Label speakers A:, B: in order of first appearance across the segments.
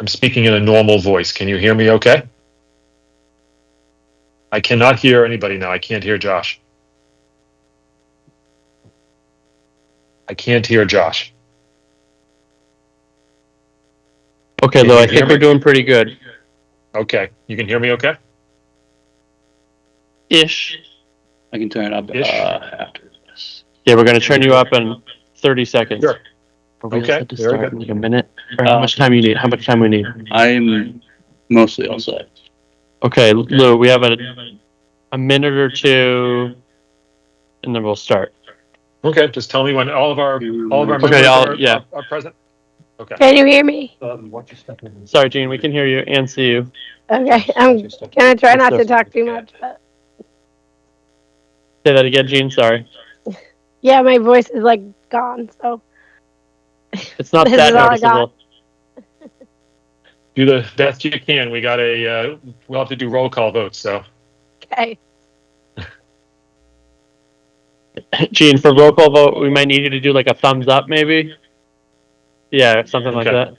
A: I'm speaking in a normal voice. Can you hear me okay? I cannot hear anybody now. I can't hear Josh. I can't hear Josh.
B: Okay, Lou, I think we're doing pretty good.
A: Okay. You can hear me okay?
B: Ish.
C: I can turn it up after this.
B: Yeah, we're going to turn you up in 30 seconds.
A: Sure.
B: Okay, to start in like a minute. Or how much time you need? How much time we need?
C: I'm mostly all set.
B: Okay, Lou, we have a minute or two, and then we'll start.
A: Okay, just tell me when all of our members
B: Okay,
A: are present. Okay.
D: Can you hear me?
B: Sorry, Gene, we can hear you and see you.
D: Okay, I'm gonna try not to talk too much, but
B: Say that again, Gene. Sorry.
D: yeah, my voice is like gone, so
B: It's not
D: this
B: that
D: is all I got.
B: noticeable.
A: Do the best you can. We got we'll have to do roll call votes, so.
D: Okay.
B: Gene, for roll call vote, we might need you to do like a thumbs up, maybe. Yeah, something like that.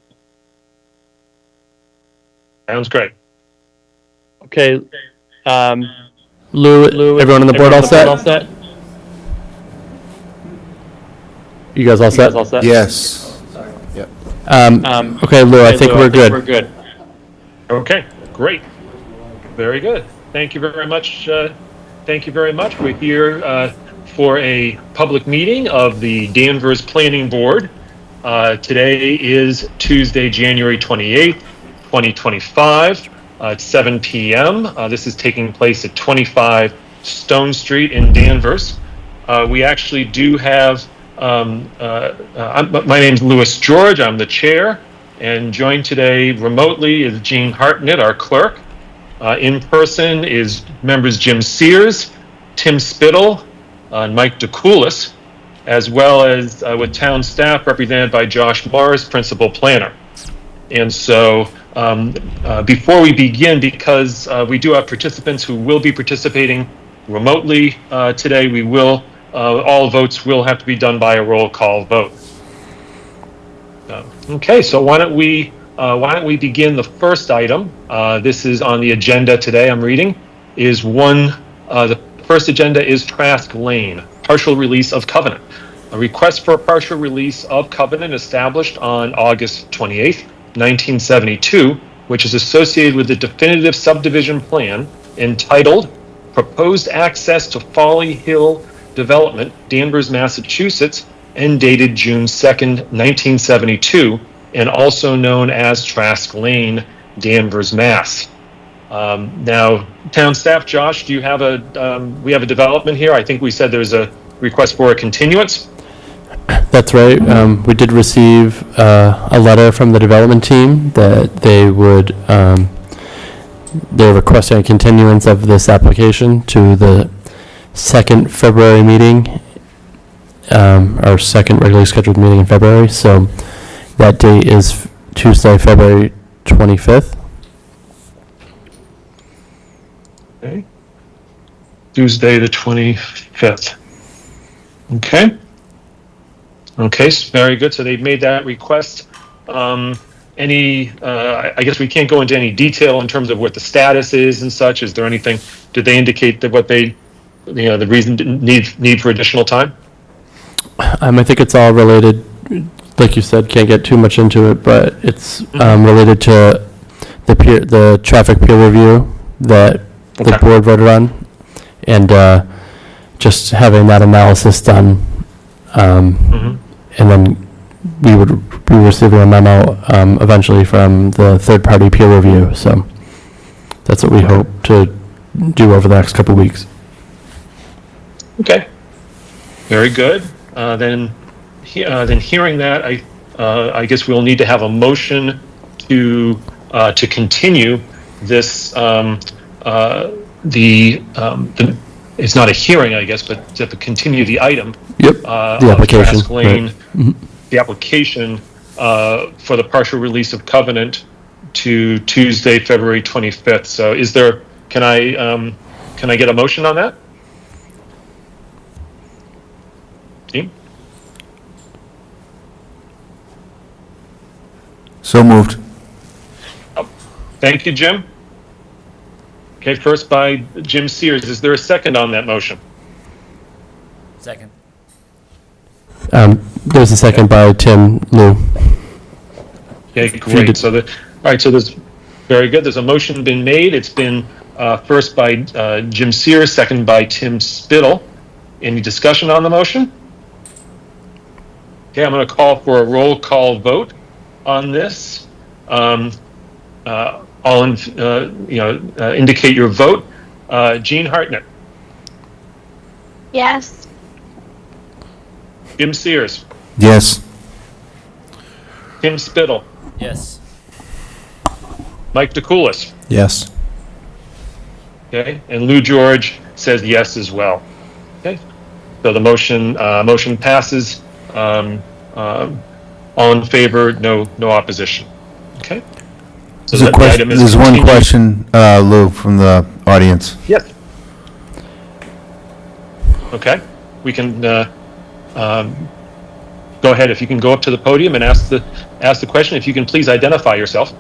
A: Sounds great.
B: Okay.
E: Lou, everyone on the board all set? You guys all set?
F: Yes. Yep.
E: Okay, Lou, I think we're good.
B: We're good.
A: Okay, great. Very good. Thank you very much. Thank you very much. We're here for a public meeting of the Danvers Planning Board. Today is Tuesday, January 28th, 2025. At 7 p.m. This is taking place at 25 Stone Street in Danvers. We actually do have, my name's Louis George, I'm the chair, and joined today remotely is Jean Hartnett, our clerk. In person is members Jim Sears, Tim Spittle, and Mike DeCoulis, as well as with town staff represented by Josh Morris, principal planner. And so before we begin, because we do have participants who will be participating remotely today, we will all votes will have to be done by a roll call vote. Okay, so why don't we begin the first item? This is on the agenda today. I'm reading is the first agenda is Trask Lane, partial release of covenant. A request for a partial release of covenant established on August 28th, 1972, which is associated with the definitive subdivision plan entitled Proposed Access to Folly Hill Development, Danvers, Massachusetts, and dated June 2nd, 1972, and also known as Trask Lane, Danvers, Mass. Now, town staff, Josh, do you have we have a development here? I think we said there's a request for a continuance.
E: That's right. We did receive a letter from the development team that they're requesting a continuance of this application to the second February meeting, our second regularly scheduled meeting in February. So that date is Tuesday, February 25th.
A: Okay. Tuesday the 25th. Okay. Okay, very good. So they've made that request. I guess we can't go into any detail in terms of what the status is and such. Is there anything? Did they indicate that what they, the reason need for additional time?
E: I think it's all related, like you said, can't get too much into it, but it's related to the traffic peer review that the board voted on, and just having that analysis done. And then we would be receiving a memo eventually from the third-party peer review. So that's what we hope to do over the next couple of weeks.
A: Okay, very good. Then hearing that, I guess we'll need to have a motion to continue this. It's not a hearing, I guess, but to continue the item.
E: Yep. The application.
A: Trask Lane,
E: right. Mm-hmm.
A: The application for the partial release of covenant to Tuesday, February 25th. So, can I get a motion on that? Team?
F: So moved.
A: Thank you, Jim. Okay, first by Jim Sears. Is there a second on that motion?
F: Second.
E: There's a second by Tim Lou.
A: Okay, great. So all right, so there's, very good. There's a motion been made. It's been first by Jim Sears, second by Tim Spittle. Any discussion on the motion? Okay, I'm going to call for a roll call vote on this. All in, indicate your vote. Jean Hartnett,
D: Yes.
A: Jim Sears,
G: Yes.
A: Tim Spittle,
F: Yes.
A: Mike DeCoulis,
G: Yes.
A: okay, and Lou George says yes as well. Okay, so the motion passes. All in favor, no opposition. Okay. So
G: There's a
A: the
G: question,
A: item is
G: there's one
A: continued.
G: question, Lou, from the audience.
A: Yes. Okay, we can go ahead. If you can go up to the podium and ask the question. If you can please identify yourself.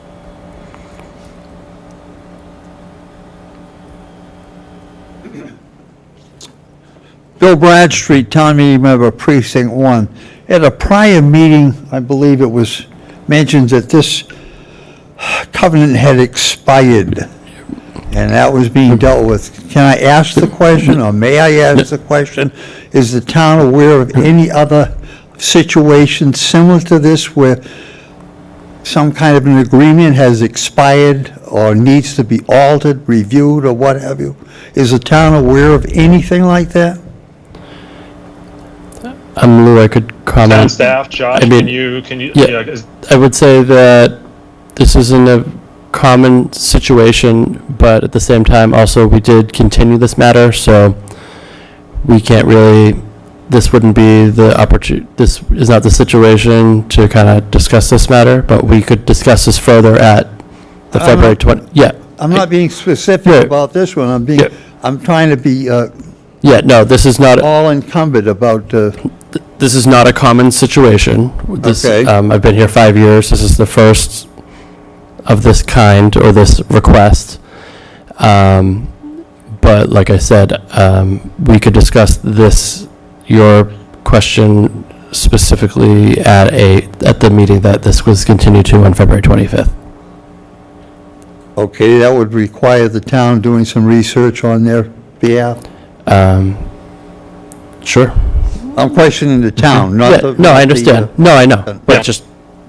H: Bill Bradstreet, Town Meeting Member, Precinct 1. At a prior meeting, I believe it was mentioned that this covenant had expired, and that was being dealt with. Can I ask the question, or may I ask the question? Is the town aware of any other situation similar to this where some kind of an agreement has expired or needs to be altered, reviewed, or what have you? Is the town aware of anything like that?
E: Lou, I could
A: Town
E: comment.
A: staff, Josh,
E: I mean,
A: can you?
E: yeah. I would say that this isn't a common situation, but at the same time, also, we did continue this matter, so we can't really, this wouldn't be the opportunity, this is not the situation to kind of discuss this matter, but we could discuss this further at the February 20, yeah.
H: I'm not being specific
E: Yeah.
H: about this one.
E: Yeah.
H: I'm trying to be
E: Yeah, no, this is not,
H: all encumbered about,
E: this is not a common situation. This,
H: Okay.
E: I've been here 5 years. This is the first of this kind, or this request. But like I said, we could discuss this, your question specifically at the meeting that this was continued to on February 25th.
H: okay, that would require the town doing some research on their behalf.
E: Sure.
H: I'm questioning the town, not
E: Yeah,
H: the...
E: no,
H: not
E: I
H: the,
E: understand. No, I know.
A: Yeah.
E: But just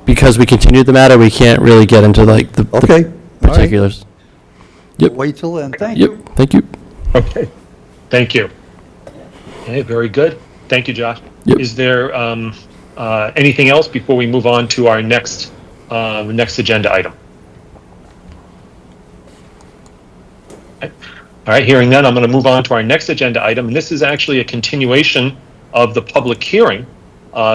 E: because we continued the matter, we can't really get into like the
H: Okay, all right.
E: particulars. Yep.
H: Wait till then, thank you.
E: Yep, thank you.
A: Okay, thank you. Okay, very good. Thank you, Josh.
E: Yep.
A: Is there anything else before we move on to our next agenda item? Okay. All right, hearing none, I'm going to move on to our next agenda item, and this is actually a continuation of the public hearing.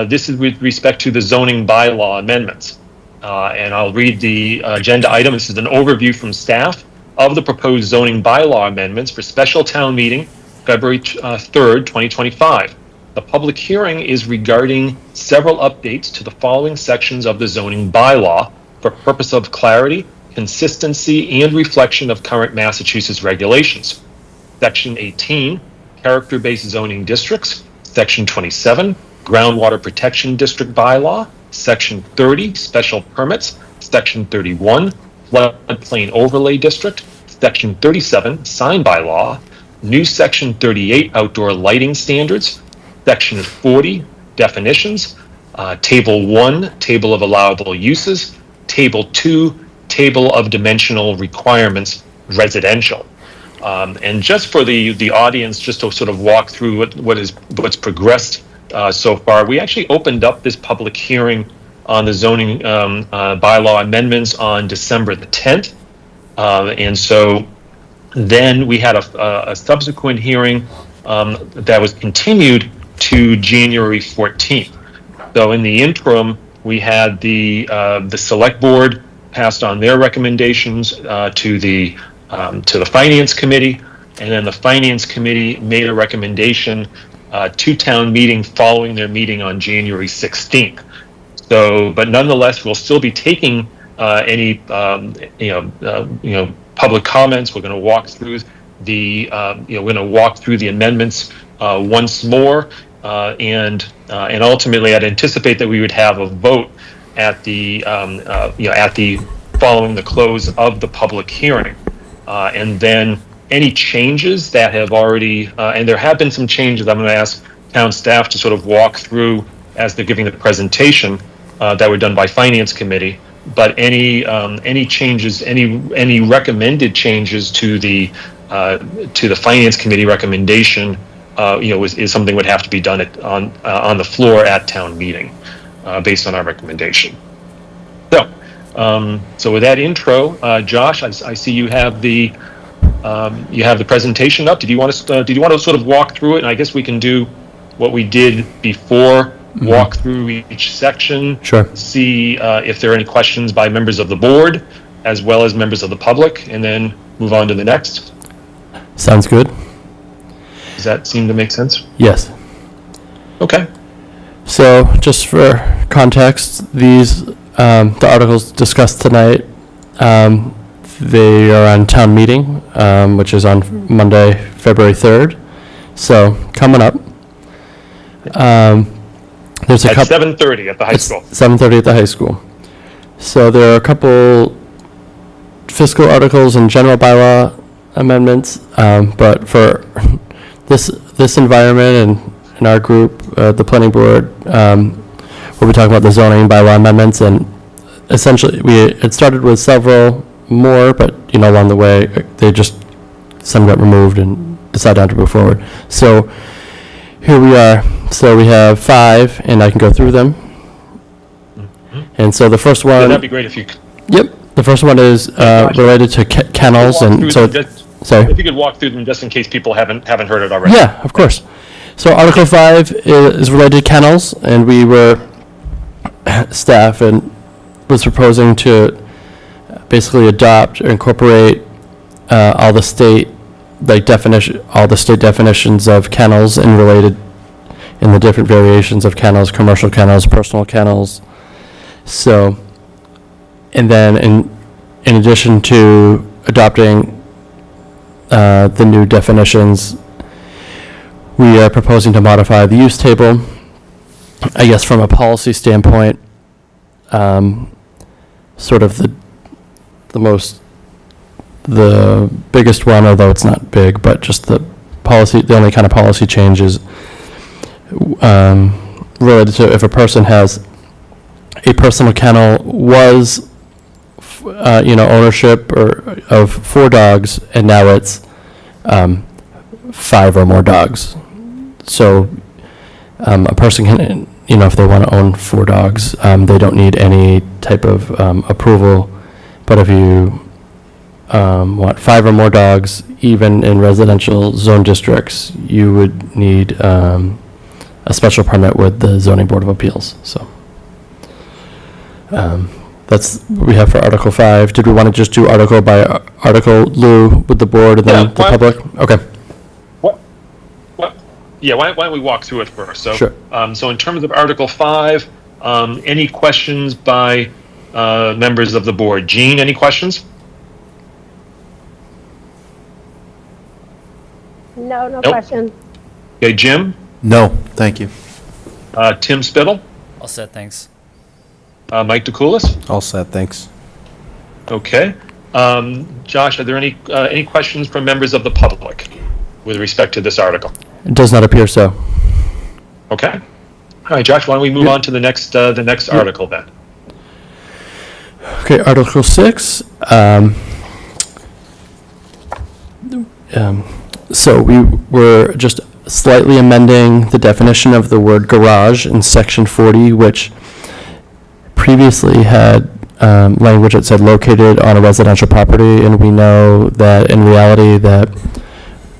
A: This is with respect to the zoning bylaw amendments. And I'll read the agenda item. This is an overview from staff of the proposed zoning bylaw amendments for special town meeting, February 3rd, 2025. The public hearing is regarding several updates to the following sections of the zoning bylaw for purpose of clarity, consistency, and reflection of current Massachusetts regulations. Section 18, character-based zoning districts. Section 27, groundwater protection district bylaw. Section 30, special permits. Section 31, floodplain overlay district. Section 37, sign bylaw. New Section 38, outdoor lighting standards. Section 40, definitions. Table 1, table of allowable uses. Table 2, table of dimensional requirements, residential. And just for the audience, just to sort of walk through what's progressed so far, we actually opened up this public hearing on the zoning bylaw amendments on December the 10th. And so then we had a subsequent hearing that was continued to January 14th. So in the interim, we had the select board passed on their recommendations to the finance committee, and then the finance committee made a recommendation to town meeting following their meeting on January 16th. So, but nonetheless, we'll still be taking any public comments. We're going to walk through the we're going to walk through the amendments once more, and ultimately, I'd anticipate that we would have a vote at the following the close of the public hearing, and then any changes that have already and there have been some changes. I'm going to ask town staff to sort of walk through as they're giving the presentation that were done by Finance Committee. But any changes, any recommended changes to the Finance Committee recommendation, is something would have to be done on the floor at town meeting, based on our recommendation. So with that intro, Josh, I see you have the presentation up. Did you want to sort of walk through it? And I guess we can do what we did before. Walk through each section.
E: Sure.
A: See if there are any questions by members of the board as well as members of the public, and then move on to the next.
E: Sounds good.
A: Does that seem to make sense?
E: Yes.
A: Okay.
E: So, just for context, these the articles discussed tonight, they are on town meeting, which is on Monday, February 3rd. So, coming up. There's a
A: At
E: couple.
A: 7:30 at the high school.
E: 7:30 at the high school. So there are a couple fiscal articles and general bylaw amendments, but for this environment and in our group, the planning board, we'll be talking about the zoning bylaw amendments, and essentially it started with several more, but along the way some got removed and decided not to move forward. So here we are. So we have 5, and I can go through them. And so the first one.
A: That'd be great if you could.
E: Yep. The first one is related to kennels, and so. Sorry.
A: If you could walk through them just in case people haven't heard it already.
E: Yeah, of course. So Article 5 is related to kennels, and we were staff and was proposing to basically adopt or incorporate all the state definitions of kennels and related in the different variations of kennels, commercial kennels, personal kennels. So, and then in addition to adopting the new definitions, we are proposing to modify the use table. I guess from a policy standpoint, sort of the biggest one, although it's not big, but just the only kind of policy change is related to if a person has a personal kennel was ownership of 4 dogs, and now it's 5 or more dogs. So a person can, if they want to own 4 dogs, they don't need any type of approval. But if you want 5 or more dogs, even in residential zone districts, you would need a special permit with the Zoning Board of Appeals. So that's what we have for Article 5. Did we want to just do article by article, Lou, with the board and then the public? Okay.
A: Why don't we walk through it first? So,
E: sure.
A: So in terms of Article 5, any questions by members of the board? Jean, any questions?
D: No
A: Nope.
D: question.
A: Okay, Jim?
G: No, thank you.
A: Tim Spittle?
F: All set, thanks.
A: Mike DeCoulis?
G: All set, thanks.
A: Okay. Josh, are there any questions from members of the public with respect to this article?
E: It does not appear so.
A: Okay. All right, Josh, why don't we move on to the next article then?
E: Okay, Article 6. So we were just slightly amending the definition of the word garage in Section 40, which previously had language that said located on a residential property, and we know that in reality that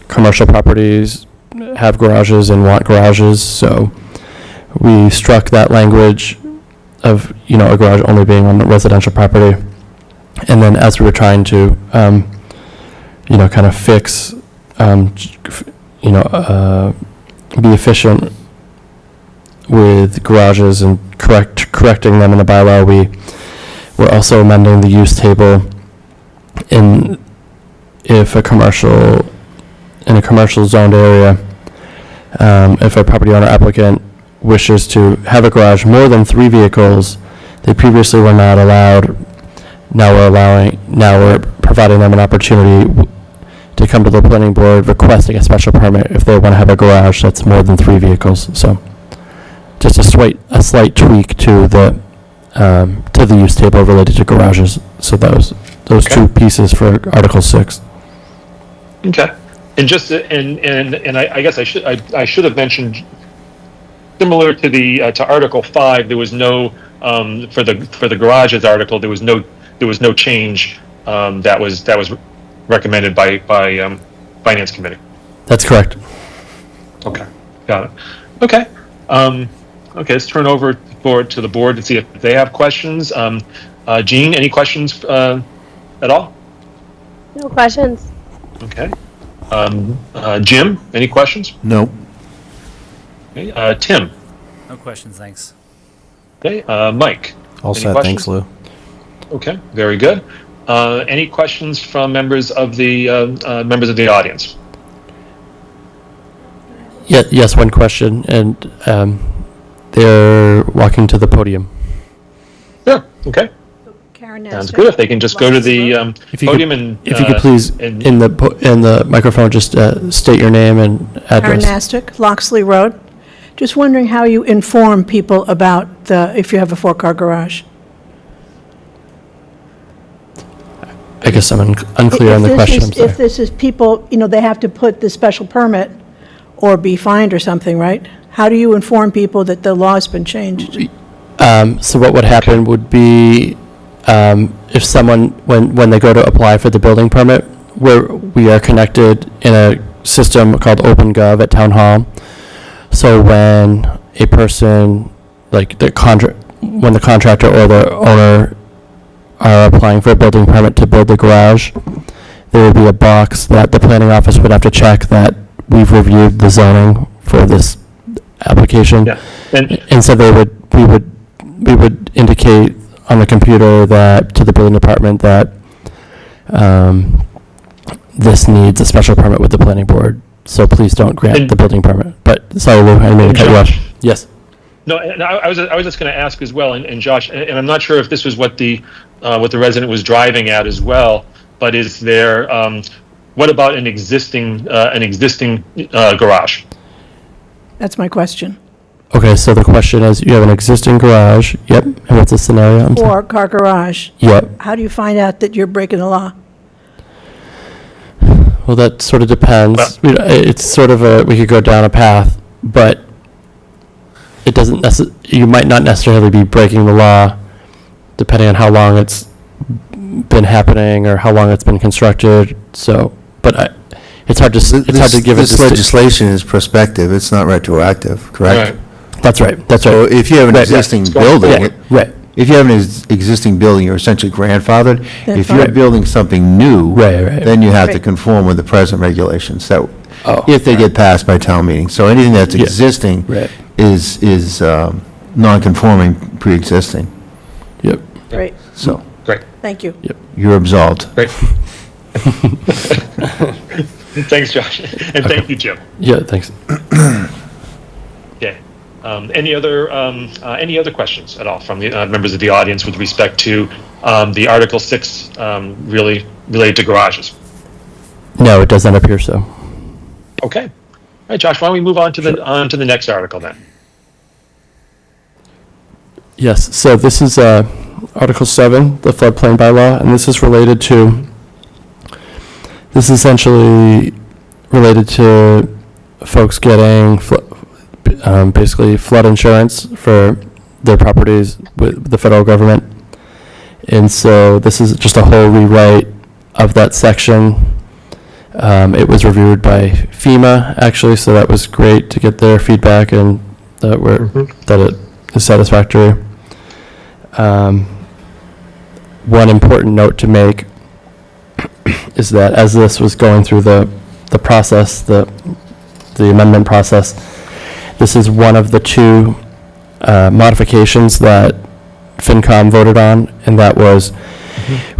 E: commercial properties have garages and want garages, so we struck that language of a garage only being on a residential property. And then as we were trying to kind of fix be efficient with garages and correcting them in the bylaw, we're also amending the use table in a commercial zoned area, if a property owner applicant wishes to have a garage more than 3 vehicles, they previously were not allowed. Now we're providing them an opportunity to come to the planning board requesting a special permit if they want to have a garage that's more than 3 vehicles. So just a slight tweak to the use table related to garages. So those
A: Okay.
E: 2 pieces for Article 6.
A: Okay. And just, and I guess I should have mentioned, similar to to Article 5, there was no, for the garages article, there was no change, that was recommended by Finance Committee.
E: That's correct.
A: Okay, got it. Okay. Okay, let's turn over forward to the board and see if they have questions. Jean, any questions at all?
D: No questions.
A: Okay. Jim, any questions?
G: No.
A: Okay. Tim.
F: No questions, thanks.
A: Okay. Mike.
G: All
A: Any
G: set,
A: questions?
G: thanks, Lou.
A: Okay, very good. Any questions from members of the audience?
E: Yes, one question, and they're walking to the podium.
A: Sure. Okay.
I: Karen
A: Sounds good. If they can just go to the
E: If you
A: podium
E: could,
A: and
E: if you could please,
A: and-
E: in the microphone, just state your name and
I: Karen
E: address.
I: Nastic, Loxley Road. Just wondering how you inform people about if you have a 4-car garage.
E: I guess I'm unclear on the question. I'm sorry.
I: If this is people, they have to put the special permit or be fined or something, right? How do you inform people that the law's been changed?
E: So what would happen would be, if someone, when they go to apply for the building permit, we are connected in a system called OpenGov at Town Hall. So when a person, like when the contractor or the owner are applying for a building permit to build the garage, there would be a box that the planning office would have to check that we've reviewed the zoning for this application.
A: Yeah. And
E: And so we would indicate on the computer that, to the building department, that this needs a special permit with the planning board, so please don't grant
A: And-
E: the building permit. But, sorry, Lou, I didn't mean to cut you off.
A: Josh?
E: Yes.
A: no, and I was just going to ask as well, and Josh, and I'm not sure if this was what the resident was driving at as well, but is there, what about an existing garage?
I: That's my question.
E: Okay, so the question is, you have an existing garage, yep, and what's the scenario? I'm sorry.
I: 4-car garage.
E: Yep,
I: How do you find out that you're breaking the law?
E: well, that sort of depends.
A: Well-
E: It's sort of we could go down a path, but it doesn't you might not necessarily be breaking the law, depending on how long it's been happening or how long it's been constructed, so, but it's hard to give a
G: This legislation is prospective, it's not retroactive, correct?
A: Right.
E: That's right,
G: So if you have an
E: Right,
G: existing
A: yeah.
G: building,
E: Yeah, right,
G: if you have an existing building, you're essentially grandfathered.
I: That's
G: If you're
I: right.
G: building something new,
E: Right.
G: then you have to
I: Right.
G: conform with the present regulations, that,
E: Oh.
G: if they get passed by town meeting. So anything that's
E: Yeah.
G: existing
E: Right.
G: is non-conforming, pre-existing,
E: yep,
I: Great,
G: so
A: Great.
I: thank you.
G: you're absolved.
A: Great. Thanks, Josh, and thank you, Jim.
E: yeah, thanks.
A: Okay. Any other questions at all from the members of the audience with respect to the Article 6 really related to garages?
E: No, it does not appear so.
A: Okay. All right, Josh, why don't we move on to the next article then?
E: Yes, so this is Article 7, the floodplain bylaw, and this is essentially related to folks getting basically flood insurance for their properties with the federal government. And so this is just a whole rewrite of that section. It was reviewed by FEMA, actually, so that was great to get their feedback and that it is satisfactory. One important note to make is that as this was going through the process, the amendment process, this is one of the 2 modifications that FinCom voted on, and that was,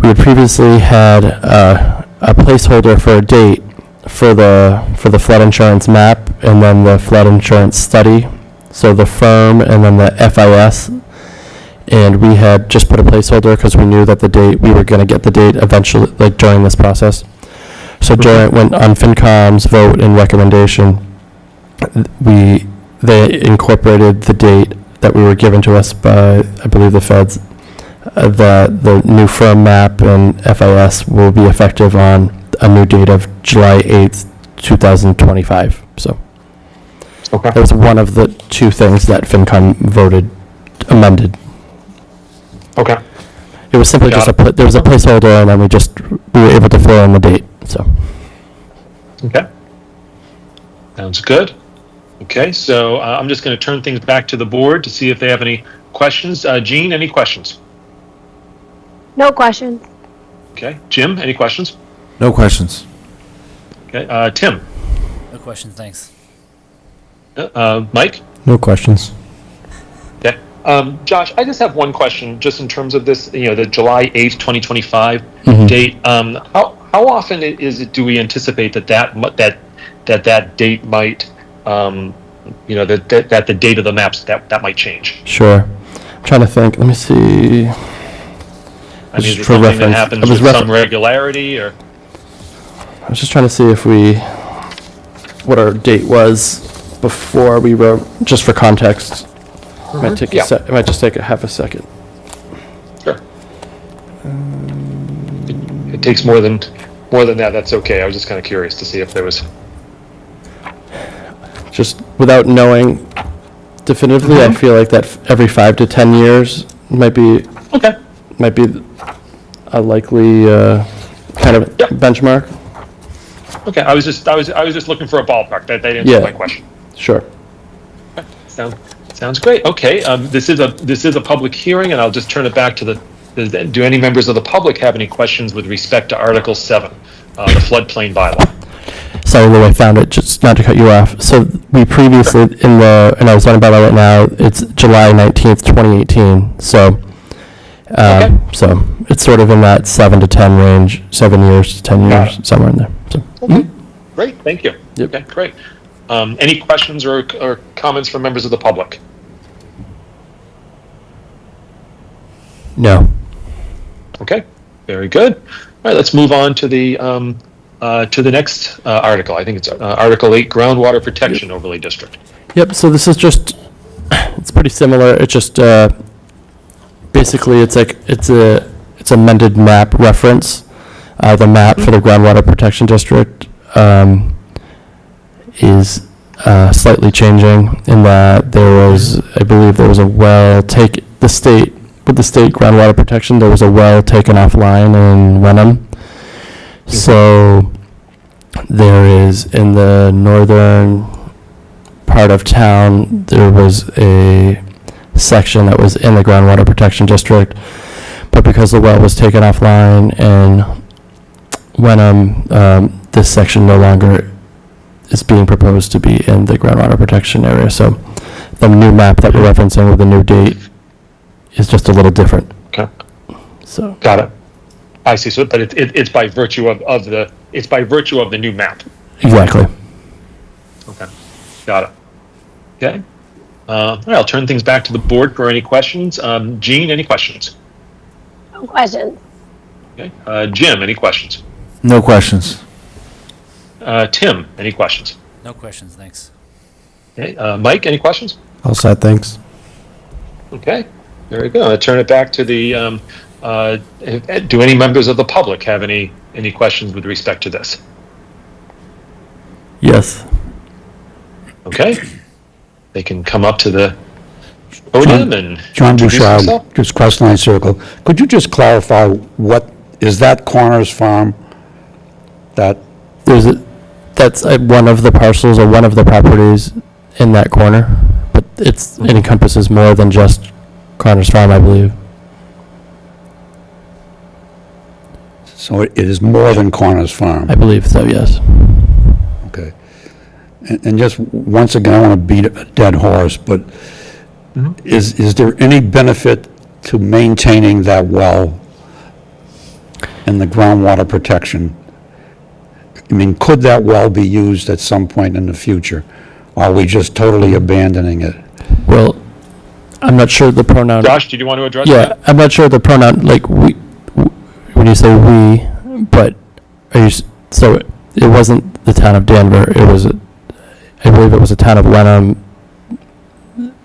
E: we had previously had a placeholder for a date for the flood insurance map and then the flood insurance study. So the firm and then the FIS. And we had just put a placeholder because we knew that we were going to get the date eventually, like during this process. So during, when on FinCom's vote and recommendation, they incorporated the date that we were given to us by, I believe, the feds. The new firm map and FIS will be effective on a new date of July 8th, 2025. So
A: Okay.
E: that was one of the two things that FinCom voted amended.
A: Okay.
E: It was simply
A: Got
E: just there was a placeholder, and then we were able to fill in the date. So
A: Okay. Sounds good. Okay, so I'm just going to turn things back to the board to see if they have any questions. Jean, any questions?
D: No questions.
A: Okay. Jim, any questions?
G: No questions.
A: Okay. Tim?
F: No questions, thanks.
A: Mike?
E: no questions.
A: Okay. Josh, I just have one question just in terms of this, the July 8th, 2025
E: Mhm.
A: date. How often do we anticipate that date might, that the date of the maps, that might change?
E: Sure. I'm trying to think. Let me see.
A: I mean, is it
E: For
A: something that
E: reference,
A: happens
E: I was
A: with
E: refer-
A: some regularity, or?
E: I was just trying to see what our date was before we wrote, just for context. It might take
A: Yeah.
E: it might just take a half a second.
A: Sure. It takes more than that. That's okay. I was just kind of curious to see if there was.
E: Just without knowing definitively, I feel like that every 5 to 10 years might be
A: Okay.
E: a likely kind of
A: Yep.
E: benchmark.
A: Okay. I was just looking for a ballpark. That answered
E: Yeah.
A: my question.
E: Sure.
A: Sounds great. Okay. This is a public hearing, and I'll just turn it back to do any members of the public have any questions with respect to Article 7, the floodplain bylaw?
E: Sorry, Lou, I found it, just not to cut you off. So we previously, and I was learning about it right now, it's July 19th, 2018. So,
A: Okay.
E: so it's sort of in that 7 to 10 range, 7 years to 10
A: Got
E: years, somewhere in there. So,
A: Okay. Great. Thank you.
E: Yep.
A: Okay. Great. Any questions or comments from members of the public?
E: no.
A: Okay, very good. All right, let's move on to the next article. I think it's Article 8, Groundwater Protection Overlay District.
E: Yep, so this is just, it's pretty similar. It's just, basically, it's amended map reference. The map for the groundwater protection district is slightly changing in that I believe there was a well with the state groundwater protection, there was a well taken offline in Wenham. So there is, in the northern part of town, there was a section that was in the groundwater protection district, but because the well was taken offline in Wenham, this section no longer is being proposed to be in the groundwater protection area. So the new map that we're referencing with the new date is just a little different.
A: Okay,
E: So
A: got it. I see. So, but it's by virtue of the new map.
E: exactly.
A: Okay, got it. Okay. All right, I'll turn things back to the board for any questions. Jean, any questions?
D: No questions.
A: Okay. Jim, any questions?
G: No questions.
A: Tim, any questions?
F: No questions, thanks.
A: Okay. Mike, any questions?
E: All set, thanks.
A: Okay, very good. I'll turn it back to the, do any members of the public have any questions with respect to this?
E: Yes.
A: Okay. They can come up to the podium and
J: John
A: introduce
J: Bouchard,
A: themselves.
J: just Crestline Circle. Could you just clarify what, is that Corners Farm? That,
E: That's one of the parcels or one of the properties in that corner, but it encompasses more than just Connor's Farm, I believe.
J: so it is more than Corners Farm?
E: I believe so, yes.
J: Okay. And just, once again, I want to beat a dead horse, but is there any benefit to maintaining that well and the groundwater protection? I mean, could that well be used at some point in the future? Or are we just totally abandoning it?
E: Well, I'm not sure the pronoun.
A: Josh, did you want to address
E: Yeah,
A: that?
E: I'm not sure the pronoun, like, we, when you say we, but are you, so it wasn't the town of Danvers, it was, I believe it was the town of Wenham,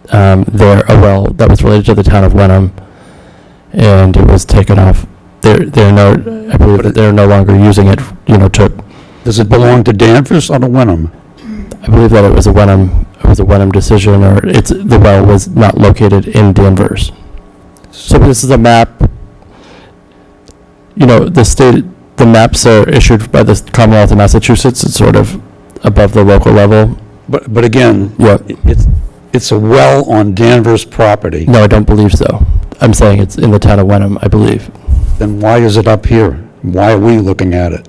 E: there, a well that was related to the town of Wenham, and it was taken off. They're no, I believe that they're no longer using it, to,
J: Does it belong to Danvers or to Wenham?
E: I believe that it was a Wenham decision, or the well was not located in Danvers. So this is a map, the maps are issued by the Commonwealth of Massachusetts, it's sort of above the local level.
J: But again,
E: Yeah.
J: it's a well on Danvers property.
E: No, I don't believe so. I'm saying it's in the town of Wenham, I believe.
J: Then why is it up here? Why are we looking at it?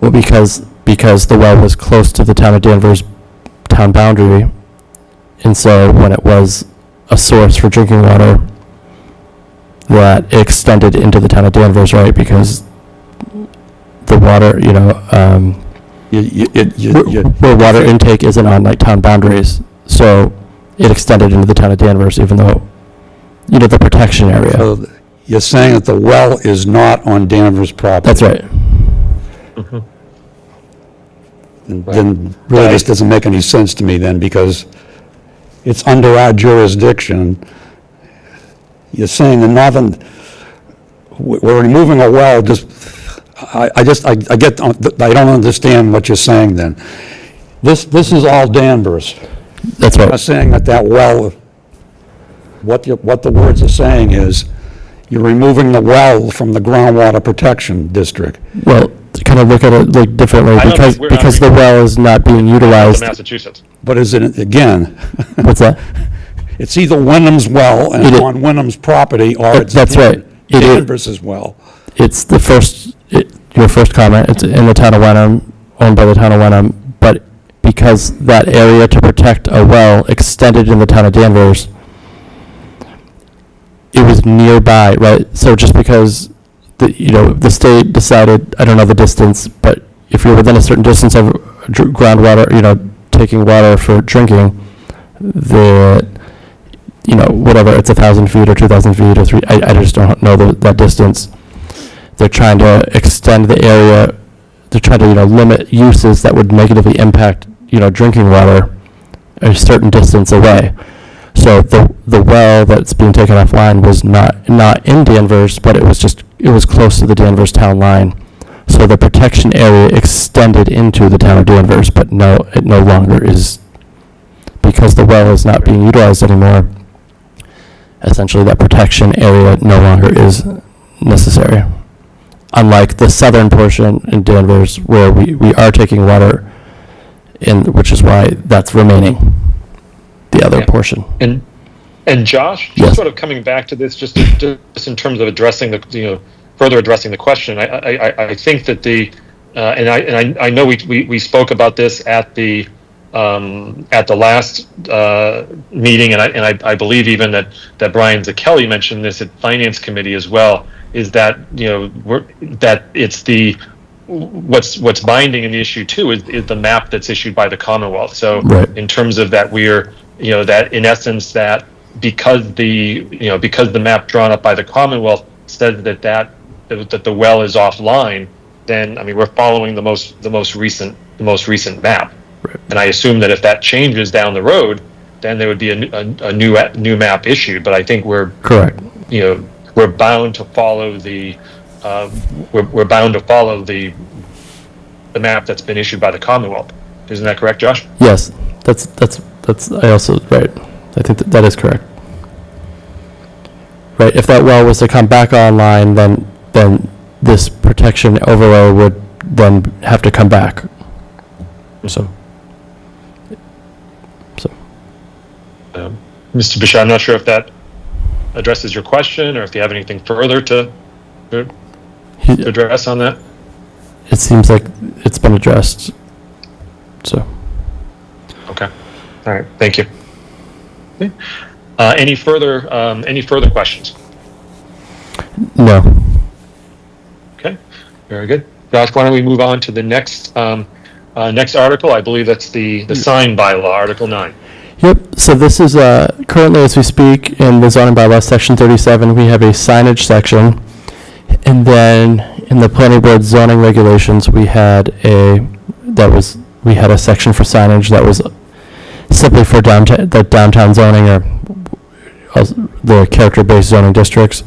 E: Well, because the well was close to the town of Danvers town boundary, and so when it was a source for drinking water, that extended into the town of Danvers, right? Because the water, where water intake isn't on like town boundaries, so it extended into the town of Danvers, even though, the protection area.
J: So you're saying that the well is not on Danvers property?
E: That's right.
J: And then really this doesn't make any sense to me then, because it's under our jurisdiction. You're saying we're removing a well, I don't understand what you're saying then. This is all Danvers.
E: That's
J: I'm
E: right.
J: saying that well, what the words are saying is, you're removing the well from the groundwater protection district.
E: Well, to kind of look at it like differently,
A: I don't
E: because
A: think we're not
E: the well is not being utilized.
A: Massachusetts.
J: But is it, again,
E: What's that?
J: it's either Wyndham's well and
E: It is-
J: on Wyndham's property, or it's
E: That's right. It is.
J: Danvers' well.
E: It's your first comment, it's in the town of Wenham, owned by the town of Wenham, but because that area to protect a well extended in the town of Danvers, it was nearby, right? So just because the state decided, I don't know the distance, but if you're within a certain distance of groundwater, taking water for drinking, whatever, it's 1,000 feet or 2,000 feet or I just don't know that distance. They're trying to extend the area, they're trying to, limit uses that would negatively impact, drinking water a certain distance away. So the well that's being taken offline was not in Danvers, but it was close to the Danvers town line. So the protection area extended into the town of Danvers, but it no longer is, because the well is not being utilized anymore. Essentially, that protection area no longer is necessary. Unlike the southern portion in Danvers, where we are taking water in, which is why that's remaining, the other portion.
A: And Josh, just
E: Yes.
A: sort of coming back to this, just in terms of addressing further addressing the question, I think that I know we spoke about this at the last meeting, and I believe even that Brian Zakelli mentioned this at Finance Committee as well, is that that it's what's binding in the issue too is the map that's issued by the Commonwealth. So
E: Right.
A: in terms of that, we're that in essence that because the map drawn up by the Commonwealth says that the well is offline, then we're following the most recent map.
E: Right.
A: And I assume that if that changes down the road, then there would be a new map issued. But I think we're
E: Correct.
A: we're bound to follow the map that's been issued by the Commonwealth. Isn't that correct, Josh?
E: Yes, that's I also, right. I think that is correct. Right, if that well was to come back online, then this protection overlay would then have to come back. So.
A: Mr. Bishop, I'm not sure if that addresses your question or if you have anything further to address on that.
E: It seems like it's been addressed, so.
A: Okay. All right. Thank you. Okay. Any further questions?
E: No.
A: Okay, very good. Josh, why don't we move on to the next next article? I believe that's the sign bylaw, Article 9.
E: Yep, so this is, currently as we speak, in the zoning bylaw, section 37, we have a signage section. And then in the planning board zoning regulations, we had a section for signage that was simply for the downtown zoning or the character-based zoning districts.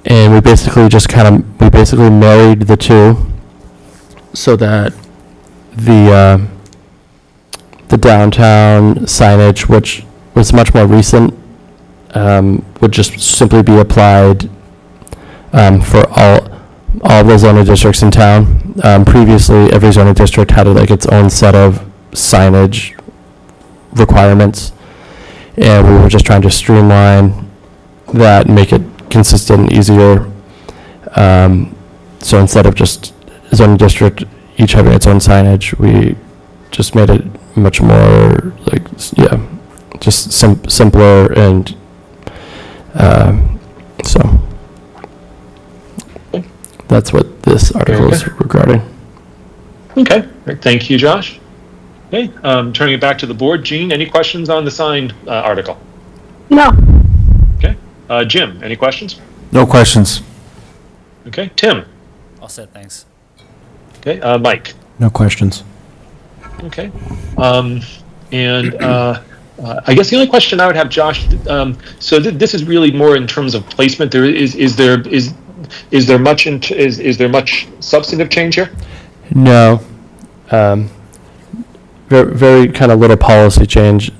E: And we basically married the two so that the downtown signage, which was much more recent, would just simply be applied for all the zoning districts in town. Previously, every zoning district had like its own set of signage requirements, and we were just trying to streamline that and make it consistent and easier. So instead of just zoning district each having its own signage, we just made it much more just simpler, and so that's what this article is regarding.
A: Okay, great. Thank you, Josh. Okay, turning it back to the board. Jean, any questions on the signed article?
D: No.
A: Okay, Jim, any questions?
G: No questions.
A: Okay, Tim.
F: All set, thanks.
A: Okay, Mike.
E: No questions.
A: Okay, and I guess the only question I would have, Josh. So this is really more in terms of placement. Is there much substantive change here?
E: No. Very, very kind of little policy change.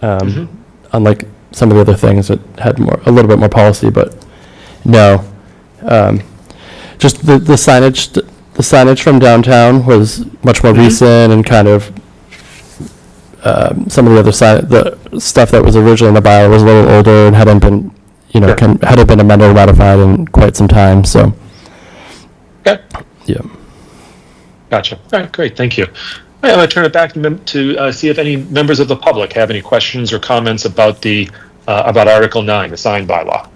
E: Unlike some of the other things that had a little bit more policy, but no. Just the signage. The signage from downtown was much more recent, and kind of some of the other the stuff that was originally in the bylaw was a little older and hadn't been, hadn't been amended or modified in quite some time. So,
A: okay.
E: Yeah.
A: Gotcha. All right, great. Thank you. All right, I'm going to turn it back to see if any members of the public have any questions or comments about the about Article 9, the sign bylaw.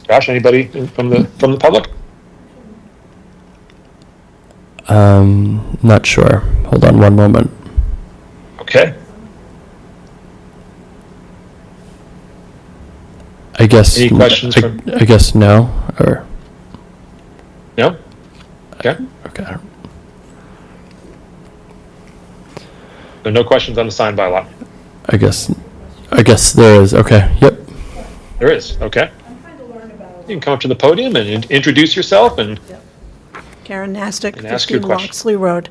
A: Josh, anybody from the public?
E: Not sure. Hold on one moment.
A: Okay.
E: I guess.
A: Any questions from?
E: I guess no, or.
A: No? Okay.
E: Okay.
A: So no questions on the sign bylaw?
E: I guess there is. Okay. Yep.
A: There is. Okay. You can come up to the podium and introduce yourself and
I: Karen Nastic,
A: And ask your
I: 15
A: question.
I: Loxley Road.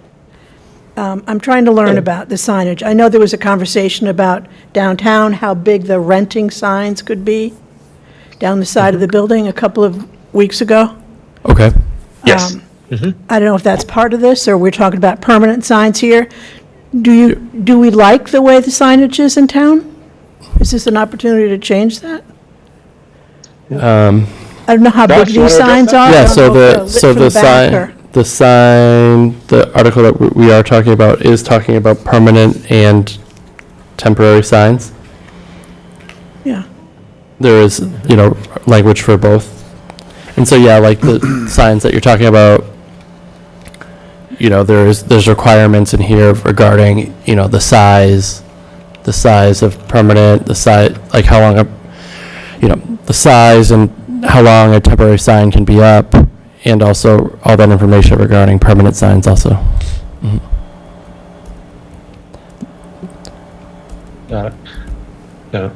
I: I'm trying to learn about the signage. I know there was a conversation about downtown, how big the renting signs could be down the side of the building a couple of weeks ago.
E: Okay.
A: yes.
I: I don't know if that's part of this, or we're talking about permanent signs here. Do we like the way the signage is in town? Is this an opportunity to change that? I don't know how
A: Josh,
I: big
A: you wanna
I: these
A: address
I: signs
A: that?
I: are. I
E: Yeah,
I: don't
E: so
I: know if they're
E: the,
I: lit
E: so
I: from
E: the
I: back
E: sign,
I: or-
E: the article that we are talking about is talking about permanent and temporary signs.
I: Yeah.
E: There is, language for both. And so, yeah, like the signs that you're talking about, there's requirements in here regarding, the size of permanent, the size, like how long the size and how long a temporary sign can be up, and also all that information regarding permanent signs also. Mhm.
A: Yeah.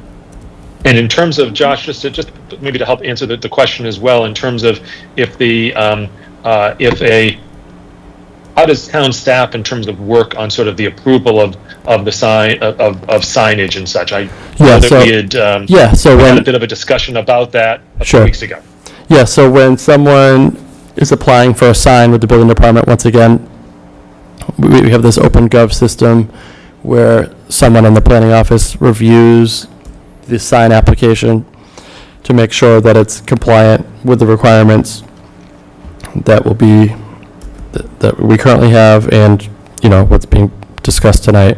A: And in terms of, Josh, just maybe to help answer the question as well, in terms of how does town staff in terms of work on sort of the approval of the sign of signage and such? I know that we had
E: So
A: we had
E: when
A: a bit of a discussion about that a few
E: Sure.
A: weeks ago.
E: Yeah, so when someone is applying for a sign with the building department, once again, we have this open gov system where someone in the planning office reviews the sign application to make sure that it's compliant with the requirements that we currently have, and what's being discussed tonight,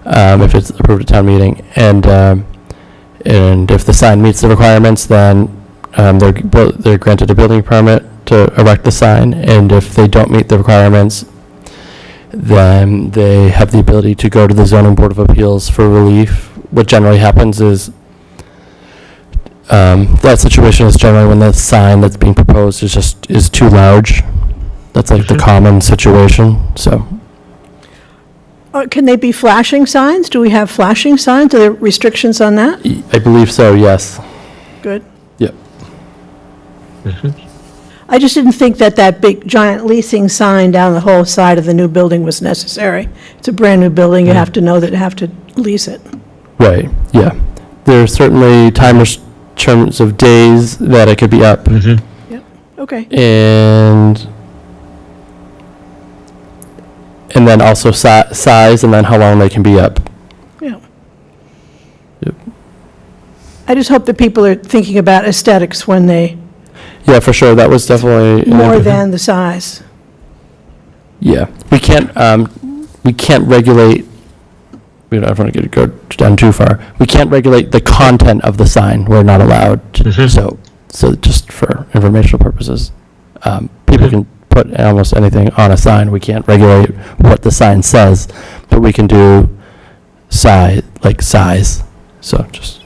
E: if it's approved at town meeting. And And if the sign meets the requirements, then they're granted a building permit to erect the sign. And if they don't meet the requirements, then they have the ability to go to the zoning board of appeals for relief. What generally happens is that situation is generally when the sign that's being proposed is too large. That's like the common situation. So
I: Can they be flashing signs? Do we have flashing signs? Are there restrictions on that?
E: I believe so. Yes.
I: Good.
E: Yep.
I: I just didn't think that big giant leasing sign down the whole side of the new building was necessary. It's a brand-new building, you have to know that you have to lease it.
E: Right. Yeah. There's certainly terms of days that it could be up,
I: Okay.
E: and then also size, and then how long they can be up.
I: Yeah.
E: Yep.
I: I just hope that people are thinking about aesthetics when they,
E: Yeah, for sure. That was definitely
I: more than the size.
E: Yeah, we can't regulate. We don't want to go down too far. We can't regulate the content of the sign. We're not allowed to. So just for informational purposes, people can put almost anything on a sign. We can't regulate what the sign says, but we can do size. So just.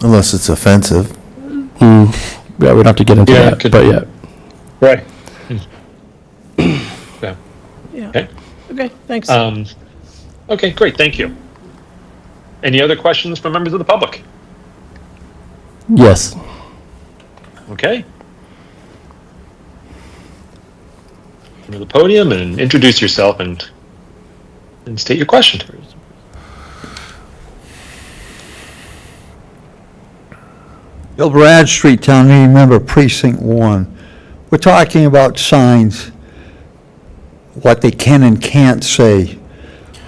G: Unless it's offensive.
E: Yeah, we don't have to get into that, but yeah.
A: Right.
I: Yeah.
A: Okay.
I: Okay, thanks.
A: Okay, great, thank you. Any other questions from members of the public?
E: Yes.
A: Okay. Come to the podium and introduce yourself and state your question.
H: Bill Bradstreet, Town Meeting Member, Precinct 1. We're talking about signs, what they can and can't say.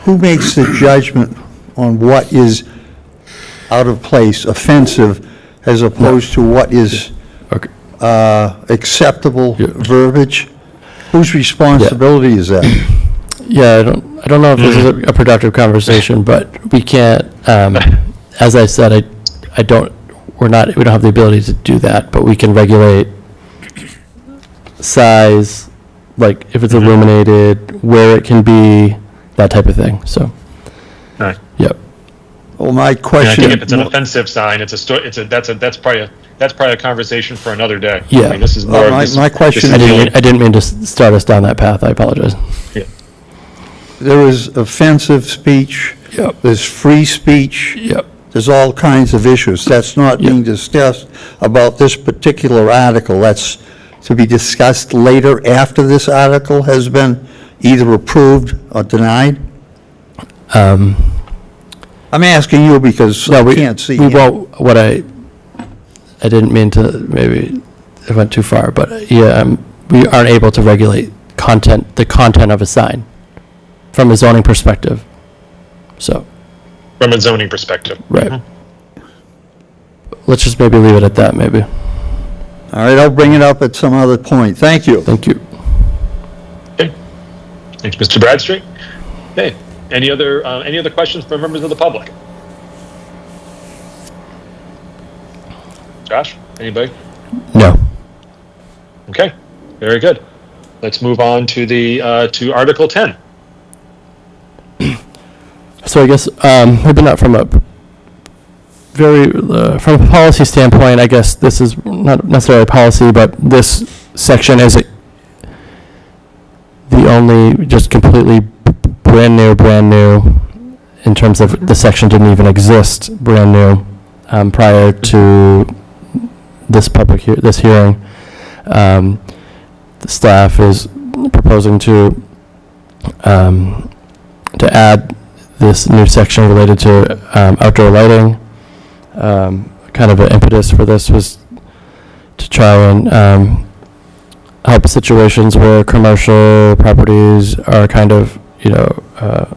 H: Who makes the judgment on what is out of place, offensive, as opposed to what is
E: Okay.
H: acceptable
E: Yeah.
H: verbiage? Whose responsibility is that?
E: Yeah, I don't know if this is a productive conversation, but we can't, as I said, we don't have the ability to do that, but we can regulate size, like if it's illuminated, where it can be, that type of thing, so.
A: Right.
E: Yep.
H: Well, my
A: I
H: question...
A: think if it's an offensive sign, that's probably a conversation for another day.
E: Yeah.
A: I mean, this is more.
H: my question-
E: I didn't mean to start us down that path, I apologize.
H: There is offensive speech.
E: Yep.
H: There's free speech.
E: Yep.
H: There's all kinds of issues. That's not being discussed about this particular article. That's to be discussed later after this article has been either approved or denied. I'm asking you because I can't see.
E: We
H: it.
E: won't, I didn't mean to, maybe I went too far, but yeah, we aren't able to regulate the content of a sign from a zoning perspective, so.
A: From a zoning perspective.
E: Right. Let's just maybe leave it at that, maybe.
H: All right, I'll bring it up at some other point. Thank you.
E: Thank you.
A: Okay. Thanks, Mr. Bradstreet. Okay. Any other questions from members of the public? Josh, anybody?
E: No.
A: Okay. Very good. Let's move on to to Article 10.
E: So I guess, maybe not from a from a policy standpoint, I guess this is not necessarily a policy, but this section is the only just completely brand new, in terms of the section didn't even exist, brand new, prior to this this hearing. The staff is proposing to add this new section related to outdoor lighting. Kind of an impetus for this was to try and help situations where commercial properties are kind of,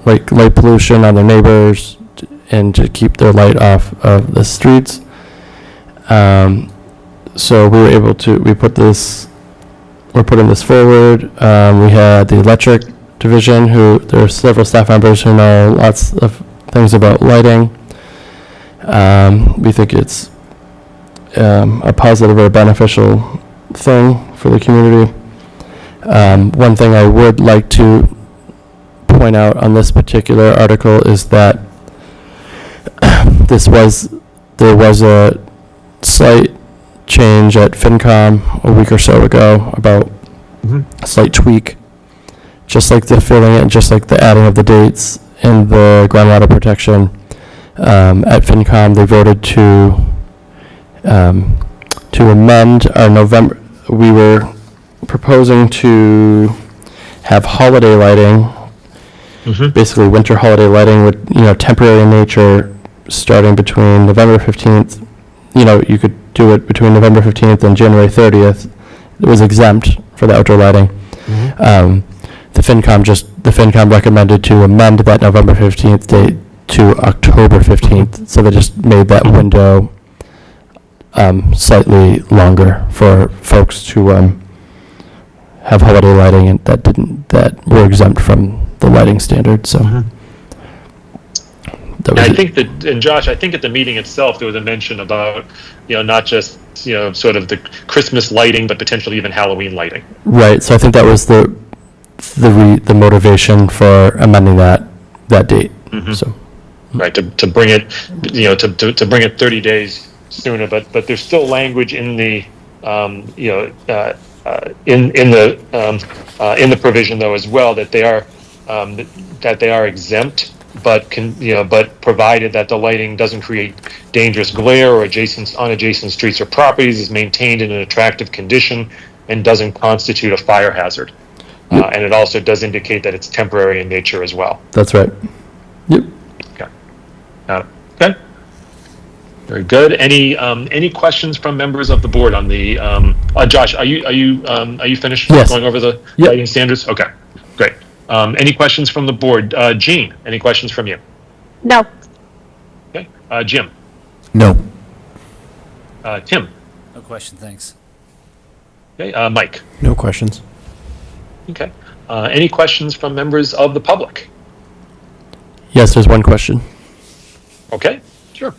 E: like light pollution on their neighbors, and to keep their light off of the streets. So we were able to, we're putting this forward. We had the electric division, there are several staff members who know lots of things about lighting. We think it's a positive or a beneficial thing for the community. One thing I would like to point out on this particular article is that there was a slight change at FinCom a week or so ago about a slight tweak, just like the filling and just like the adding of the dates in the groundwater protection. At FinCom, they voted to amend our November. We were proposing to have holiday lighting, basically winter holiday lighting with, temporary in nature, starting between November 15th. You could do it between November 15th and January 30th. It was exempt for the outdoor lighting. The FinCom recommended to amend that November 15th date to October 15th, so they just made that window slightly longer for folks to have holiday lighting and that were exempt from the lighting standard. So that was
A: I think that, and Josh, I think at the meeting itself there was a mention about not just sort of the Christmas lighting, but potentially even Halloween lighting.
E: Right. So I think that was the motivation for amending that date. So.
A: Right, to bring it, to bring it 30 days sooner, but there's still language in the, in the provision though as well that they are exempt, but but provided that the lighting doesn't create dangerous glare or on adjacent streets or properties, is maintained in an attractive condition, and doesn't constitute a fire hazard. And it also does indicate that it's temporary in nature as well.
E: That's right. Yep.
A: Okay. Very good. Any questions from members of the board on the Josh? Are you finished
E: Yes.
A: going over the
E: Yep.
A: lighting standards? Okay, great. Any questions from the board? Jean, any questions from you?
D: No.
A: Okay. Jim.
G: No.
A: Tim.
F: No question, thanks.
A: Okay. Mike.
E: No questions.
A: Okay. Any questions from members of the public?
E: Yes, there's one question.
A: Okay. Sure.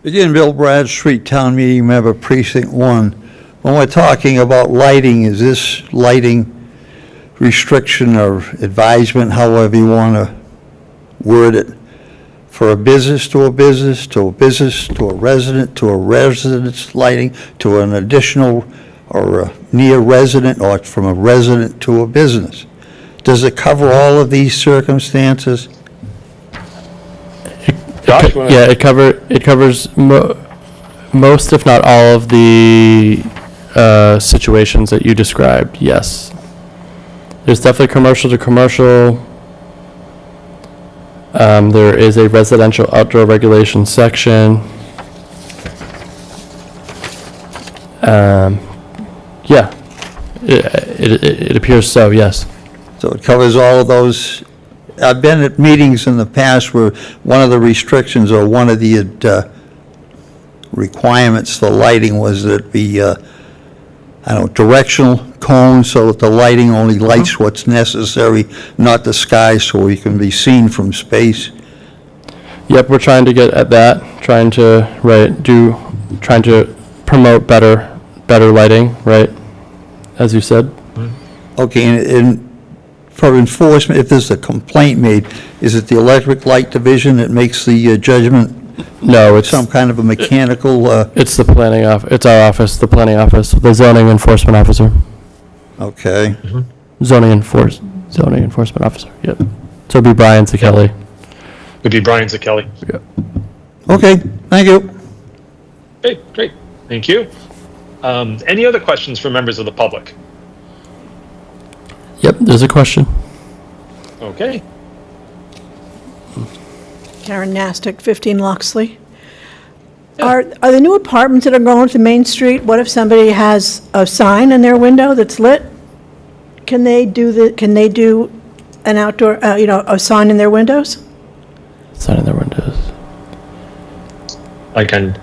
H: Again, Bill Bradstreet, Town Meeting Member, Precinct 1. When we're talking about lighting, is this lighting restriction or advisement, however you want to word it, for a business to a business, to a business, to a residence lighting, to an additional or a near resident, or from a resident to a business? Does it cover all of these circumstances?
A: Josh,
E: Yeah, it covers most, if not all, of the situations that you described. Yes, there's definitely commercial to commercial. There is a residential outdoor regulation section. Yeah, it appears so. Yes.
H: So it covers all of those. I've been at meetings in the past where one of the restrictions or one of the requirements for lighting was that it be, directional cones so that the lighting only lights what's necessary, not the sky, so you can be seen from space.
E: Yep, we're trying to get at that. Trying to promote better lighting. Right, as you said.
H: Okay, and for enforcement, if there's a complaint made, is it the electric light division that makes the judgment?
E: No, it's
H: Some kind of a mechanical,
E: It's the planning it's our office, the planning office, the zoning enforcement officer.
H: okay.
E: Zoning enforcement officer, yep. So it'd be Brian Zakelli.
A: would be Brian Zakelli.
E: Yep.
H: Okay, thank you.
A: Okay, great. Thank you. Any other questions from members of the public?
E: Yep, there's a question.
A: Okay.
I: Karen Nastic, 15 Loxley. Are the new apartments that are going to Main Street, what if somebody has a sign in their window that's lit? Can they do an outdoor, a sign in their windows?
E: Sign in their windows.
A: I can.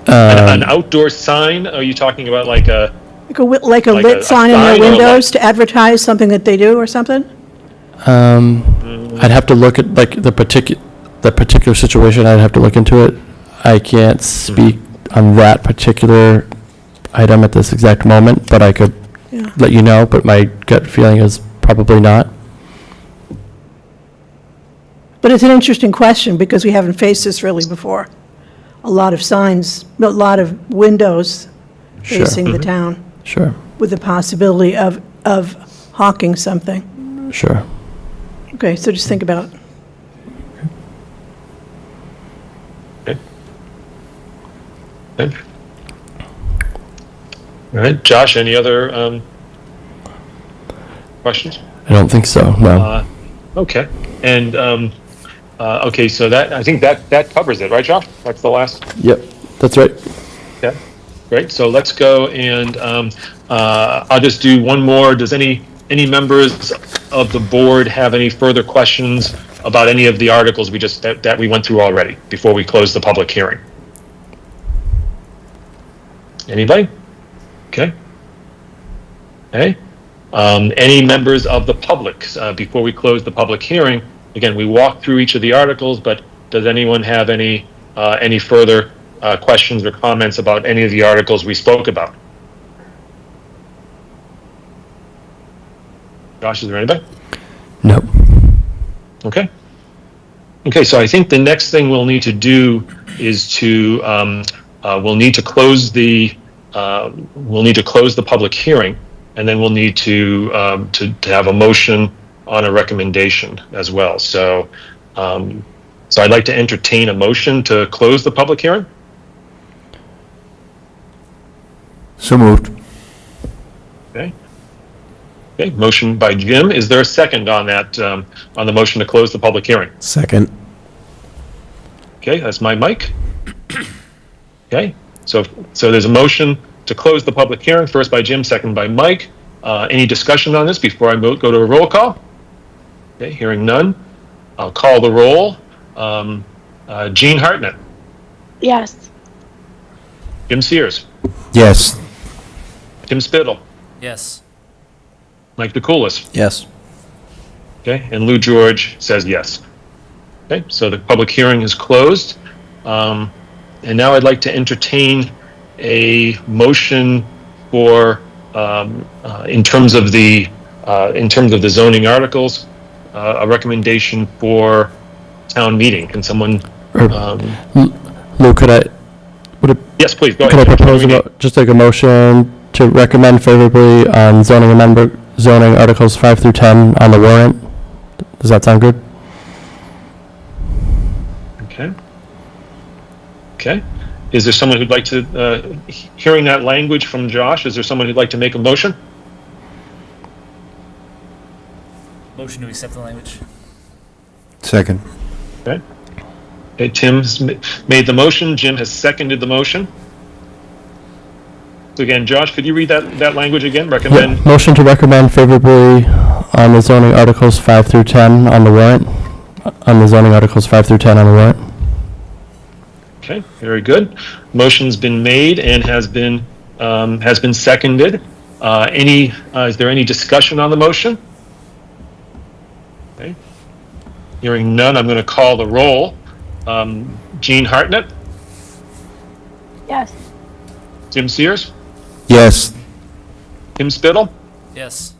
A: An outdoor sign? Are you talking about like a?
I: Like a
A: Like
I: lit
A: a
I: sign in
A: sign
I: their
A: or
I: windows to advertise something that they do or something?
E: I'd have to look at like the particular situation. I'd have to look into it. I can't speak on that particular item at this exact moment, but I could
I: Yeah.
E: let you know, but my gut feeling is probably not.
I: But it's an interesting question because we haven't faced this really before. A lot of signs, a lot of windows
E: Sure.
I: facing the town
E: Sure,
I: with the possibility of hawking something.
E: sure.
I: Okay, so just think about,
A: Okay. All right, Josh, any other questions?
E: I don't think so, no.
A: Okay, and okay, so that I think that covers it, right, Josh? That's the last.
E: Yep, that's right.
A: Okay, great. So let's go and I'll just do one more. Does any members of the board have any further questions about any of the articles we just that we went through already before we close the public hearing? Anybody? Okay. Okay. Any members of the public before we close the public hearing? Again, we walked through each of the articles, but does anyone have any further questions or comments about any of the articles we spoke about? Josh, is there anybody?
E: No.
A: Okay. Okay, so I think the next thing we'll need to do is to we'll need to close the public hearing, and then we'll need to have a motion on a recommendation as well. So so I'd like to entertain a motion to close the public hearing.
G: So moved.
A: Okay. Okay, motion by Jim. Is there a second on that, on the motion to close the public hearing?
G: Second.
A: Okay, that's my mic. Okay, so there's a motion to close the public hearing, first by Jim, second by Mike. Any discussion on this before I go to a roll call? Okay, hearing none. I'll call the roll. Gene Hartnett,
D: Yes.
A: Jim Sears,
G: Yes.
A: Tim Spittle,
F: Yes.
A: Mike DeCoulis.
G: Yes.
A: Okay, and Lou George says yes. Okay, so the public hearing is closed. And now I'd like to entertain a motion for, in terms of the zoning articles, a recommendation for town meeting. Can someone,
E: Lou,
A: yes, please, go
E: could I
A: ahead.
E: propose just like a motion to recommend favorably on zoning articles 5 through 10 on the warrant? Does that sound good?
A: Okay. Okay. Is there someone who'd like to, hearing that language from Josh, is there someone who'd like to make a motion?
F: Motion to accept the language.
G: Second.
A: Okay. Okay, Tim's made the motion. Jim has seconded the motion. So again, Josh, could you read that language again? Recommend.
E: Yeah. Motion to recommend favorably on the zoning articles 5 through 10 on the warrant. On the zoning articles 5 through 10 on the warrant.
A: Okay, very good. Motion's been made and has been seconded. Is there any discussion on the motion? Okay. Hearing none, I'm going to call the roll. Gene Hartnett,
D: Yes.
A: Jim Sears,
G: Yes.
A: Tim Spittle,
F: Yes.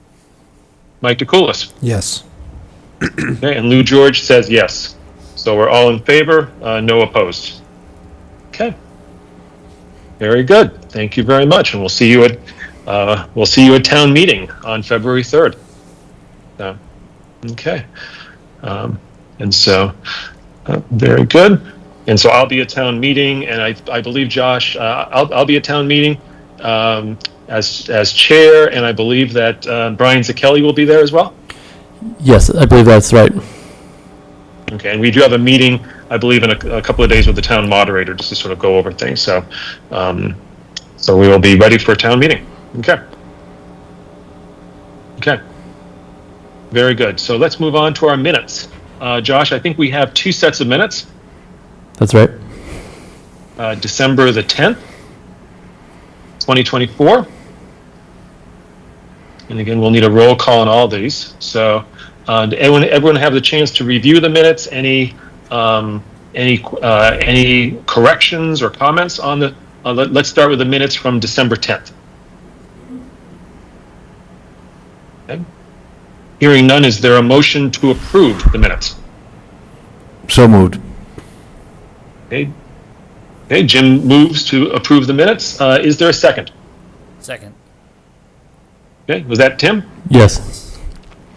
A: Mike DeCoulis.
G: Yes.
A: Okay, and Lou George says yes. So we're all in favor, no opposed. Okay. Very good. Thank you very much, and we'll see you at town meeting on February 3rd. Okay. And so, very good. And so I'll be at town meeting, and I believe Josh, I'll be at town meeting as chair, and I believe that Brian Zakelli will be there as well.
E: Yes, I believe that's right.
A: Okay, and we do have a meeting, I believe, in a couple of days with the town moderator, just to sort of go over things. So, so we will be ready for a town meeting. Okay. Okay. Very good. So let's move on to our minutes. Josh, I think we have 2 sets of minutes.
E: That's right.
A: December the 10th, 2024. And again, we'll need a roll call on all these. So, did everyone have the chance to review the minutes? Any corrections or comments on the? Let's start with the minutes from December 10th. Okay. Hearing none, is there a motion to approve the minutes?
G: So moved.
A: Okay. Okay, Jim moves to approve the minutes. Is there a second?
F: Second.
A: Okay, was that Tim?
E: Yes.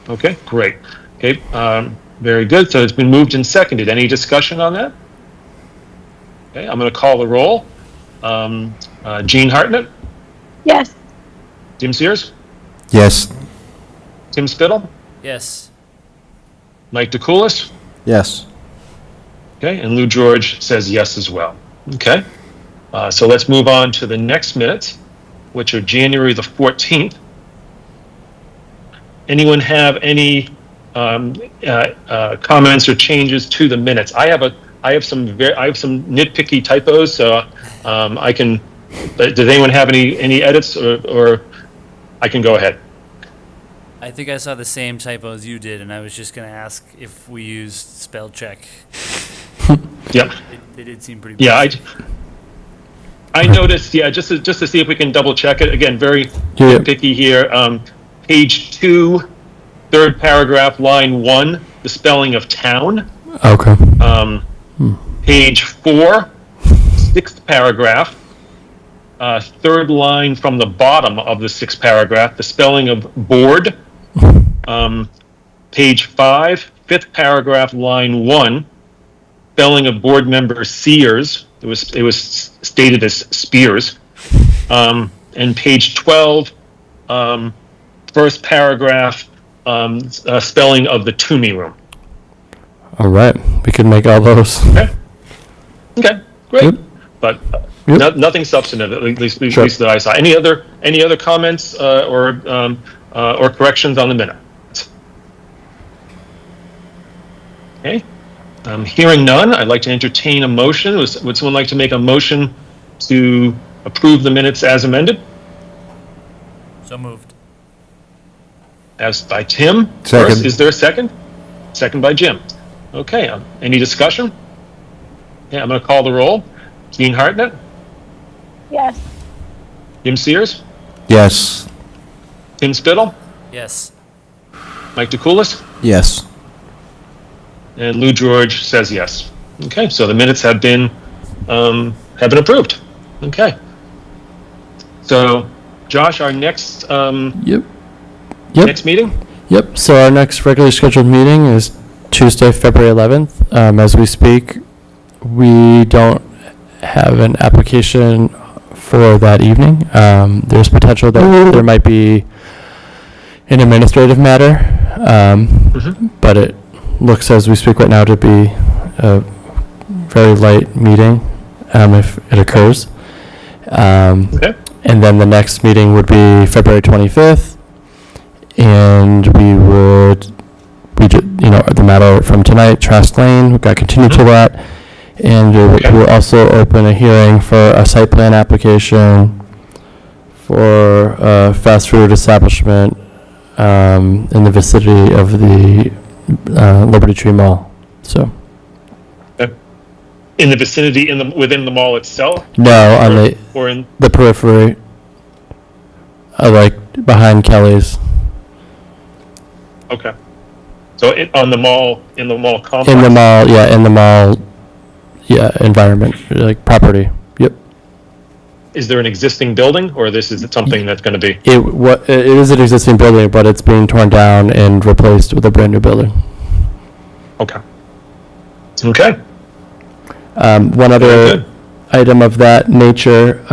A: Okay, great. Okay, very good. So it's been moved and seconded. Any discussion on that? Okay, I'm going to call the roll. Jean Hartnett,
D: Yes.
A: Jim Sears,
G: Yes.
A: Tim Spittle,
F: Yes.
A: Mike DeCoulis.
G: Yes.
A: Okay, and Lou George says yes as well. Okay, so let's move on to the next minutes, which are January the 14th. Anyone have any comments or changes to the minutes? I have some nitpicky typos, so I can. Does anyone have any edits, or I can go ahead?
F: I think I saw the same typo as you did, and I was just going to ask if we used spell check.
A: Yep.
F: They did seem pretty.
A: Yeah, I noticed. Yeah, just to see if we can double check it again. Very
E: Yeah.
A: nitpicky here. Page 2, third paragraph, line 1, the spelling of town.
E: Okay.
A: Page 4, sixth paragraph, third line from the bottom of the sixth paragraph, the spelling of board. Page 5, fifth paragraph, line 1, spelling of board member Sears. It was stated as Spears. And page 12, first paragraph, spelling of the Toomey room.
E: All right. We can make all those.
A: Okay, great.
E: Yep.
A: But
E: Yep.
A: nothing substantive, at least
E: Sure.
A: that I saw. Any other comments or corrections on the minutes? Okay. Hearing none, I'd like to entertain a motion. Would someone like to make a motion to approve the minutes as amended?
F: So moved.
A: As by Tim.
G: Second.
A: First, is there a second? Second by Jim. Okay. Any discussion? Yeah, I'm going to call the roll. Jean Hartnett,
D: Yes.
A: Jim Sears,
G: Yes.
A: Tim Spittle,
F: Yes.
A: Mike DeCoulis,
G: Yes.
A: and Lou George says yes. Okay, so the minutes have been approved. Okay. So, Josh, our next
E: Yep.
A: next meeting.
E: Yep. So our next regularly scheduled meeting is Tuesday, February 11th. As we speak, we don't have an application for that evening. There's potential that there might be an administrative matter, but it looks as we speak right now to be a very light meeting if it occurs.
A: Okay.
E: And then the next meeting would be February 25th, and the matter from tonight, Trask Lane, we've got to continue to that. And we'll also open a hearing for a site plan application for a fast food establishment in the vicinity of the Liberty Tree Mall. So,
A: In the vicinity, within the mall itself,
E: no, on
A: or in.
E: the periphery, like behind Kelly's.
A: Okay. So in the mall complex.
E: In the mall, environment, like property. Yep.
A: Is there an existing building, or this is something that's going to be?
E: It is an existing building, but it's being torn down and replaced with a brand new building.
A: Okay. Okay.
E: One
A: Very
E: other
A: good.
E: item of that nature,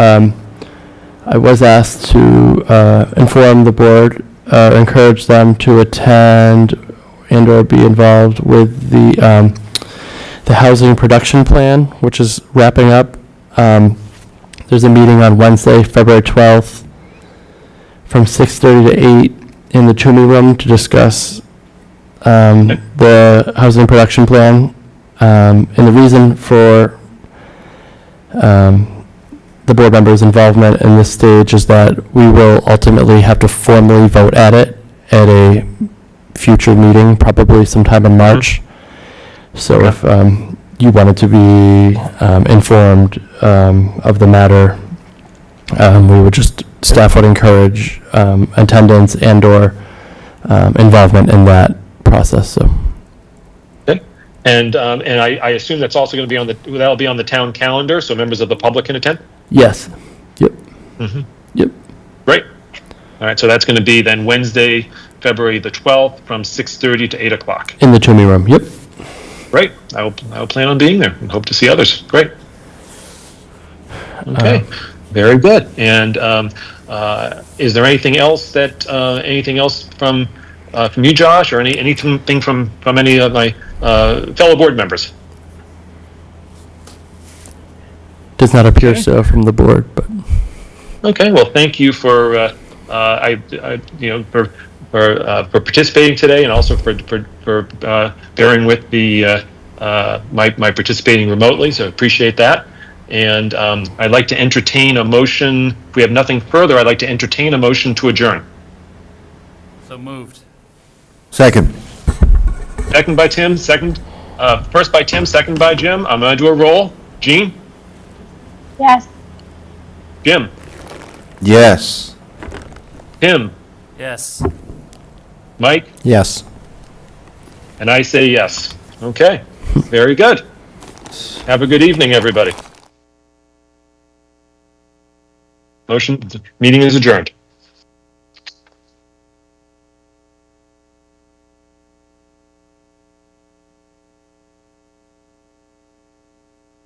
E: I was asked to inform the board, encourage them to attend and or be involved with the housing production plan, which is wrapping up. There's a meeting on Wednesday, February 12th, from 6:30 to 8 in the Toomey room to discuss the housing production plan. And the reason for the board members' involvement in this stage is that we will ultimately have to formally vote at it at a future meeting, probably sometime in March. So if you wanted to be informed of the matter, we would just, staff would encourage attendance and/or involvement in that process, so.
A: Okay. And I assume that's also going to be that'll be on the town calendar, so members of the public can attend?
E: Yes. Yep.
A: Mm-hmm.
E: Yep.
A: Great. All right, so that's going to be then Wednesday, February the 12th from 6:30 to 8 o'clock.
E: In the Toomey room, yep.
A: Great. I will plan on being there and hope to see others. Great. Okay. Very good. And is there anything else from you, Josh, or anything from any of my fellow board members?
E: Does not appear so from the board, but.
A: Okay. Well, thank you for for participating today, and also for bearing with my participating remotely. So I appreciate that. And I'd like to entertain a motion. If we have nothing further, I'd like to entertain a motion to adjourn.
F: So moved.
G: Second.
A: Second by Tim. First by Tim. Second by Jim. I'm going to do a roll. Jean.
D: Yes.
A: Jim.
G: Yes.
A: Tim.
F: Yes.
A: Mike.
E: Yes.
A: And I say yes. Okay. Very good. Have a good evening, everybody. Meeting is adjourned.